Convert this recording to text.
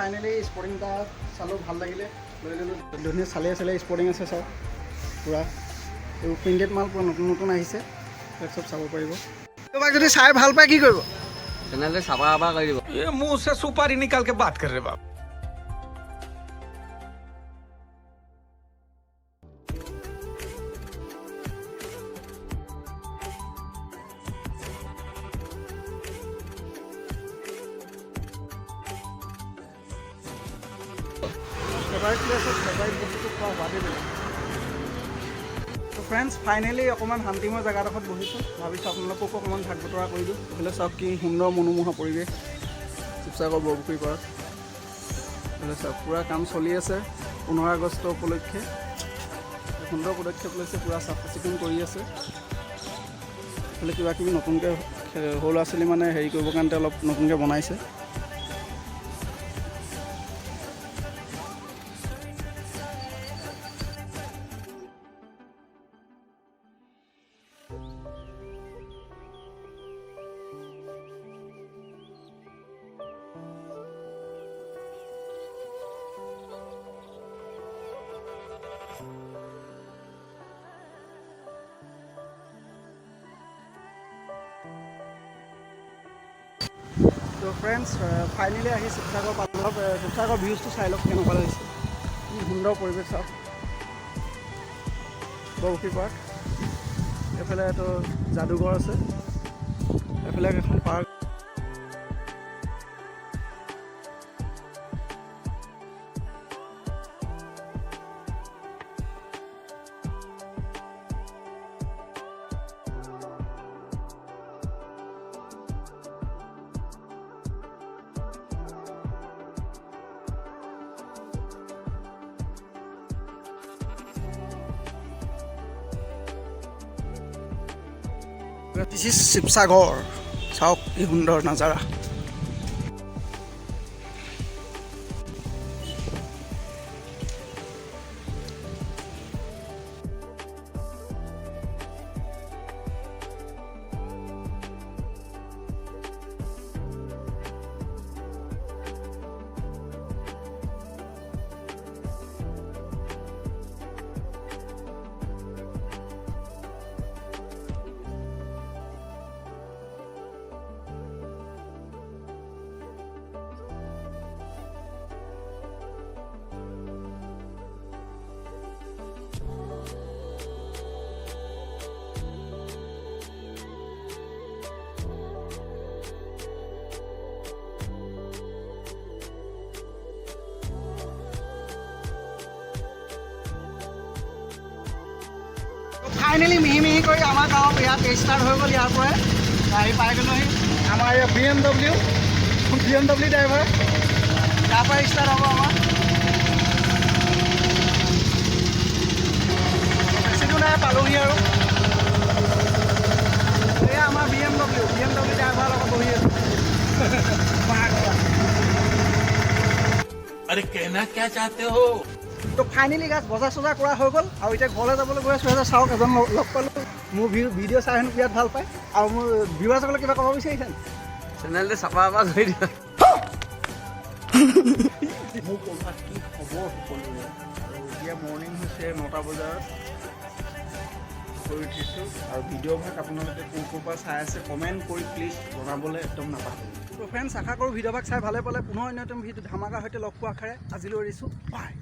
Finally sporting এটা চালোঁ, ভাল লাগিলে, লৈ ল'লোঁ। ধুনীয়া চালে স্পৰ্টিং আছে চাওক, পূৰা এইবোৰ প্ৰিণ্টেড মাল পূৰা নতুন নতুন আহিছে, তাক চব চাব পাৰিব। তোমাক যদি চাই ভাল পায় কি কৰিব? চেনেলটো চাবা কৰি দিব। ये मुंह से सुपारी निकाल के बात कर रहे बाप। ফেভাৰিট প্লেছত ফেভাৰিট বস্তুটো খোৱা সোৱাদেই বেলেগ। তো ফ্ৰেণ্ডছ, ফাইনেলি অকণমান শান্তিময় জেগাডোখৰত বহিছোঁ, ভাবিছোঁ আপোনালোককো অকণমান ভাগ বতৰা কৰি দিওঁ। এইফালে চাওক কি সুন্দৰ মনোমোহা পৰিৱেশ, শিৱসাগৰ বৰপুখুৰী পাৰত। এইফালে চাওক পূৰা কাম চলি আছে 15 আগষ্ট উপলক্ষে, সুন্দৰ পদক্ষেপ লৈছে, পূৰা চাফ চিকুণ কৰি আছে। এইফালে কিবা কিবি নতুনকৈ সৰু ল'ৰা ছোৱালী মানে হেৰি কৰিবৰ কাৰণে অলপ নতুনকৈ বনাইছে। তো ফ্ৰেণ্ডছ, ফাইনেলি আহি শিৱসাগৰ পালোঁ। শিৱসাগৰ ভিউজটো চাই লওক কেনেকুৱা লাগিছে, কি সুন্দৰ পৰিৱেশ চাওক। বৰপুখুৰী পাৰ্ক, এইফালে এইটো যাদুঘৰ আছে, এইফালে এখন পাৰ্ক। দিছ ইজ শিৱসাগৰ, চাওক কি সুন্দৰ নাজাৰা। ফাইনেলি মিহি কৰি আমাৰ গাঁৱত ইয়াত ষ্টাৰ্ট হৈ গ'ল। ইয়াৰ পৰাই আহি পাই গ'লোহি আমাৰ এই BMW ড্ৰাইভাৰ, তাৰ পৰাই ষ্টাৰ্ট হ'ব আমাৰ। বেছি দূৰ নাই, পালোহি আৰু। এয়া আমাৰ BMW ড্ৰাইভাৰৰ লগত বহি আছোঁ। अरे कहना क्या चाहते हो? তো ফাইনেলি গাছ বজাৰ চজাৰ কৰা হৈ গ'ল, আৰু এতিয়া ঘৰলৈ যাবলৈ গৈ আছোঁ। চাওক, এজন লগ পালোঁ, মোৰ ভিডিঅ' চাই হেনো বিৰাট ভাল পায়, আৰু মোৰ ভিউৱাৰ্ছসকলে কিবা ক'ব বিচাৰিছে নেকি? চেনেলটো চাবা কৰি দিব। মোৰ ক'ৰবাত কি খবৰ সকলোৰে, আৰু এতিয়া মৰ্ণিং হৈছে 9টা বজাৰ কৰি উঠিছোঁ। আৰু ভিডিঅ'ভাগ আপোনালোকে ক'ৰ পৰা চাই আছে কমেণ্ট কৰি প্লিজ জনাবলৈ একদম নাপাহৰিব। তো ফ্ৰেণ্ডছ, আশা কৰোঁ ভিডিঅ'ভাগ চাই ভালে পালে। পুনৰ অন্য ভিডিঅ' ধামাকাৰ সৈতে লগ পোৱা আশাৰে আজিলৈ এৰিছোঁ, বাই।